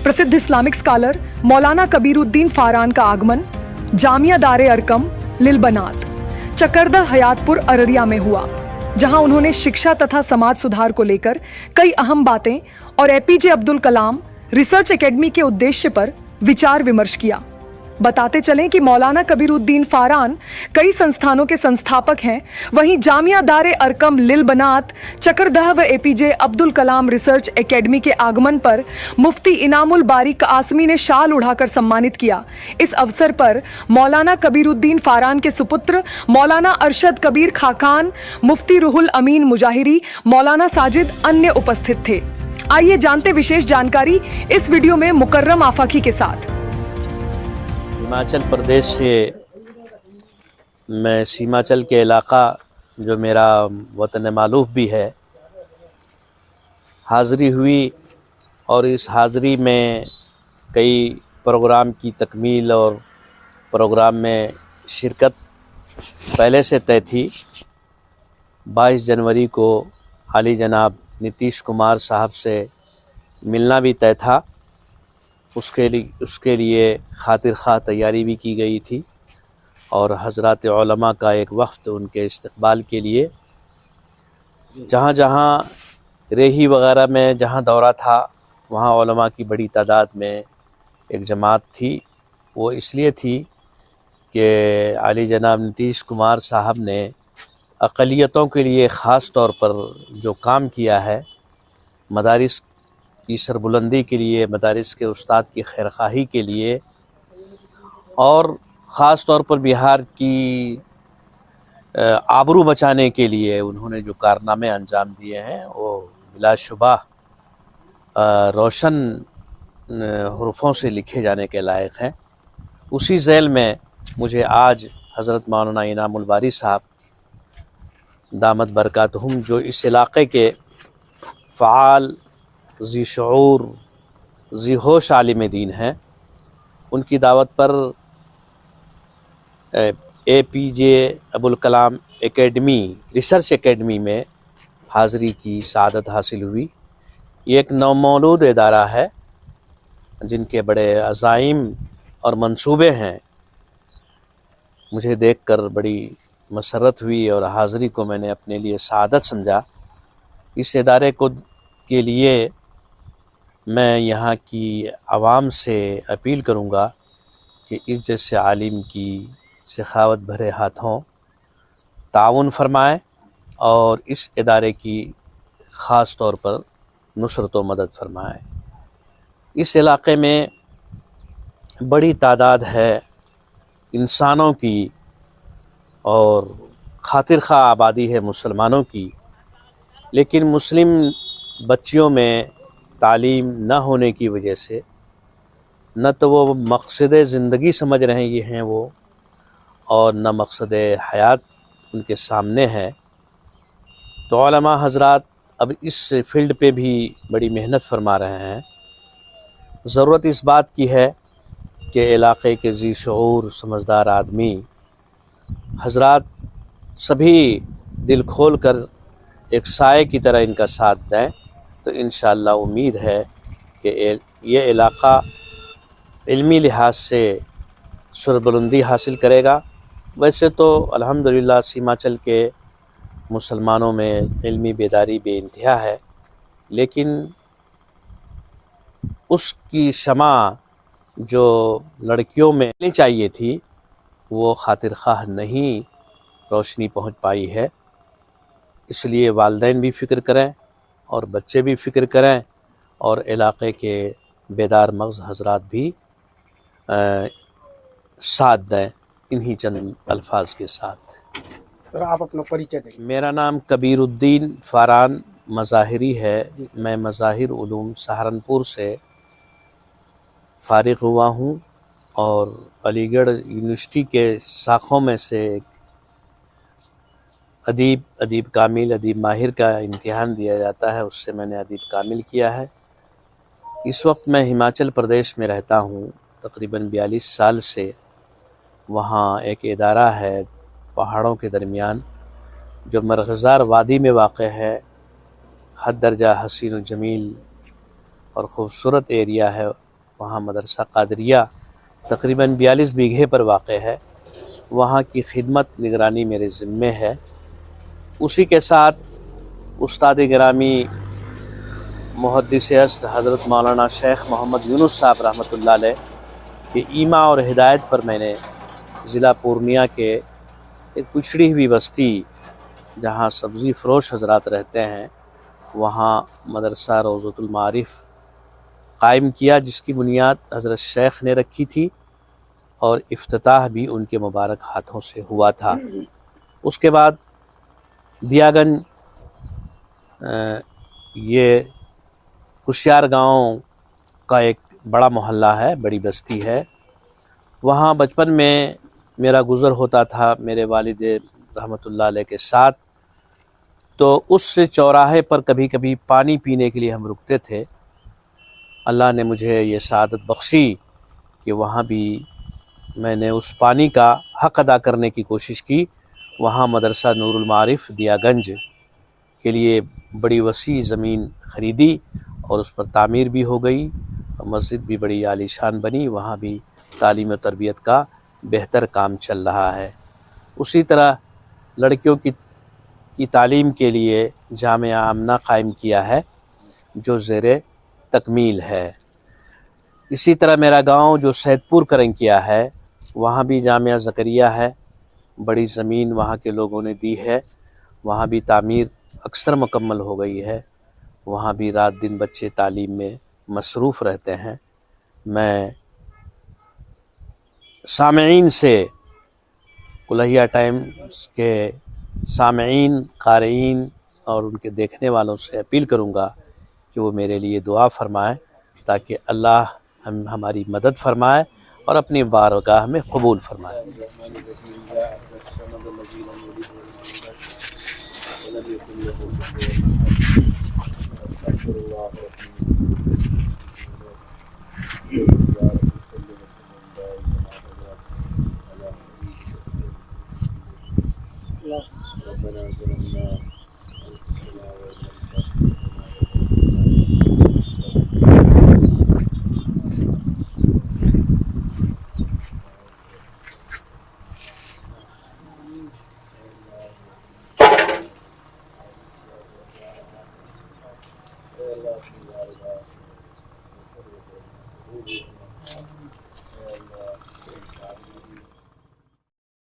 प्रसिद्ध Islamic scholar मौलाना कबीरुद्दीन फारान का आगमन जामिया दारे अरकम लिलबनात चकरदह हयातपुर अररिया में हुआ, जहां उन्होंने शिक्षा तथा समाज सुधार को लेकर कई अहम बातें और APJ Abdul Kalam research academy के उद्देश्य पर विचार विमर्श किया। बताते चलें कि मौलाना कबीरुद्दीन फारान कई संस्थानों के संस्थापक हैं, वहीं जामिया दारे अरकम लिलबनात चकरदह व APJ Abdul Kalam research academy के आगमन पर मुफ्ती इनामुल बारी कासमी ने शाल उड़ाकर सम्मानित किया। इस अवसर पर मौलाना कबीरुद्दीन फारान के सुपुत्र मौलाना अरशद कबीर खाकान, मुफ्ती रुहुल अमीन मुजाहिरी, मौलाना साजिद अन्य उपस्थित थे। आइए जानते विशेष जानकारी इस वीडियो में मुकर्रम आफाकी के साथ। हिमाचल प्रदेश से मैं सीमाचल के इलाका जो मेरा वतन मालूफ भी है हाज़री हुई, और इस हाज़री में कई प्रोग्राम की तकमील और प्रोग्राम में शिरकत पहले से तय थी। 22 जनवरी को आली जनाब नीतीश कुमार साहब से मिलना भी तय था। उसके लिए खातिर ख़्वाह तैयारी भी की गई थी, और हज़रात उलमा का एक वफ़द उनके इस्तक़बाल के लिए जहाँ जहाँ रेही वग़ैरह में जहाँ दौरा था वहाँ उलमा की बड़ी तादाद में एक जमात थी। वो इसलिए थी कि आली जनाब नीतीश कुमार साहब ने अक़लियतों के लिए ख़ास तौर पर जो काम किया है, मदारिस की सरबुलंदी के लिए, मदारिस के उस्ताद की खैरख़्वाही के लिए, और ख़ास तौर पर बिहार की आबरू बचाने के लिए उन्होंने जो कारनामे अंजाम दिए हैं वो बिलाशुबा रोशन हुरूफ़ों से लिखे जाने के लायक हैं। उसी ज़ैल में मुझे आज हज़रत मौलाना इनामुल बारी साहब दामत बरकातहुम, जो इस इलाक़े के फ़आल ज़ी शऊर ज़ी होश आलिम दीन हैं, उनकी दावत पर APJ Abdul Kalam academy research academy में हाज़री की सआदत हासिल हुई। ये एक नौमौलूद इदारा है जिनके बड़े अज़ाइम और मंसूबे हैं। मुझे देखकर बड़ी मसरत हुई और हाज़री को मैंने अपने लिए सआदत समझा। इस इदारे को के लिए मैं यहाँ की आवाम से अपील करूँगा कि इस जैसे आलिम की सखावत भरे हाथों ताउन फरमाएँ और इस इदारे की ख़ास तौर पर नुसरत व मदद फरमाएँ। इस इलाक़े में बड़ी तादाद है इंसानों की और खातिर ख़्वाह आबादी है मुसलमानों की, लेकिन मुस्लिम बच्चियों में तालीम न होने की वजह से न तो वो मकसद ज़िंदगी समझ रहे हैं वो, और न मकसद हयात उनके सामने है। तो उलमा हज़रात अब इस फील्ड पे भी बड़ी मेहनत फरमा रहे हैं। ज़रूरत इस बात की है कि इलाक़े के ज़ी शऊर समझदार आदमी हज़रात सभी दिल खोल कर एक साए की तरह इनका साथ दें, तो इंशाअल्लाह उम्मीद है कि ये इलाक़ा इल्मी लिहाज से सरबुलंदी हासिल करेगा। वैसे तो अल्हम्दुलिल्लाह सीमाचल के मुसलमानों में इल्मी बेदारी बेइंतहा है, लेकिन उसकी शमा जो लड़कियों में नहीं चाहिए थी वो खातिर ख़्वाह नहीं रोशनी पहुँच पाई है। इसलिए वालिदैन भी फ़िक्र करें और बच्चे भी फ़िक्र करें, और इलाक़े के बेदार मग़ज़ हज़रात भी साथ दें इन्हीं चंद अल्फाज के साथ। सर, आप अपना परिचय दें। मेरा नाम कबीरुद्दीन फारान मज़ाहिरी है। मैं मज़ाहिर उलूम सहारनपुर से फ़ारिग़ हुआ हूँ, और अलीगढ़ यूनिवर्सिटी के शाखों में से एक अदीब कामिल अदीब माहिर का इम्तिहान दिया जाता है, उससे मैंने अदीब कामिल किया है। इस वक्त मैं हिमाचल प्रदेश में रहता हूँ तकरीबन 42 साल से। वहाँ एक इदारा है पहाड़ों के दरमियान जो मरग़ज़ार वादी में वाक़ है। हद दर्जा हसीन व जमील और ख़ूबसूरत एरिया है। وہاں مدرسہ قادریہ تقریباً 42 بیگھے پر واقع ہے، وہاں کی خدمت نگرانی میرے ذمے ہے۔ اسی کے ساتھ استاد گرامی محدث عصر حضرت مولانا شیخ محمد یونس صاحب رحمۃ اللہ علیہ کہ ایما اور ہدایت پر میں نے ضلع پورنیہ کے ایک پچھڑی ہوئی بستی جہاں سبزی فروش حضرات رہتے ہیں وہاں مدرسہ روضۃ المعارف قائم کیا، جس کی بنیاد حضرت شیخ نے رکھی تھی اور افتتاح بھی ان کے مبارک ہاتھوں سے ہوا تھا۔ اس کے بعد دیاگنج یہ کشیار گاؤں کا ایک بڑا محلہ ہے، بڑی بستی ہے، وہاں بچپن میں میرا گزر ہوتا تھا میرے والد رحمۃ اللہ علیہ کے ساتھ، تو اس چوراہے پر کبھی کبھی پانی پینے کے لیے ہم رکتے تھے۔ اللہ نے مجھے یہ سعادت بخشی کہ وہاں بھی میں نے اس پانی کا حق ادا کرنے کی کوشش کی۔ وہاں مدرسہ نور المعارف دیاگنج کے لیے بڑی وسیع زمین خریدی اور اس پر تعمیر بھی ہو گئی، مسجد بھی بڑی عالی شان بنی، وہاں بھی تعلیم و تربیت کا بہتر کام چل رہا ہے۔ اسی طرح لڑکیوں کی تعلیم کے لیے جامعہ آمنہ قائم کیا ہے جو زیر تکمیل ہے۔ اسی طرح میرا گاؤں جو سید پور کرنکیا ہے وہاں بھی جامعہ زکریہ ہے، بڑی زمین وہاں کے لوگوں نے دی ہے، وہاں بھی تعمیر اکثر مکمل ہو گئی ہے، وہاں بھی رات دن بچے تعلیم میں مصروف رہتے ہیں۔ میں سامعین سے کلہیہ ٹائمز کے سامعین، قارئین اور ان کے دیکھنے والوں سے اپیل کروں گا کہ وہ میرے لیے دعا فرمائیں تاکہ اللہ ہماری مدد فرمائے اور اپنی بارگاہ میں قبول فرمائے۔